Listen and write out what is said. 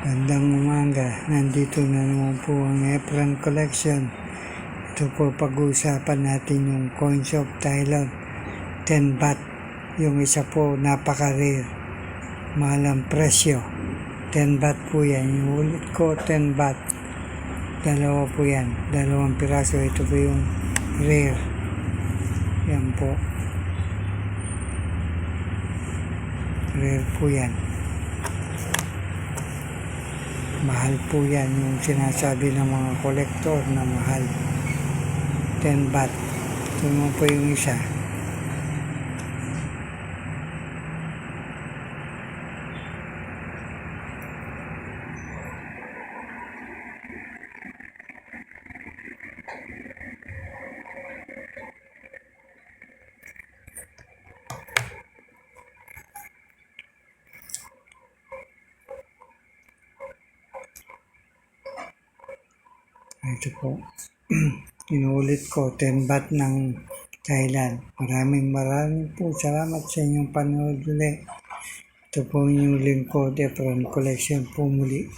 Gandang umaga, nandito na naman po ang Efren Collection. Ito po pag-uusapan natin yung Coins of Thailand, 10 baht. Yung isa po napaka-rare, mahal ang presyo, 10 baht po yan. Yung ulit ko 10 baht, dalawa po yan, dalawang piraso. Ito po yung rare, yan po, rare po yan. Mahal po yan, yung sinasabi ng mga kolektor na mahal, 10 baht. Ito naman po yung isa, ito po. Inuulit ko, 10 baht ng Thailand. Maraming po salamat sa inyong panonood ulit. Ito po yung lingkod, Efren Collection po muli.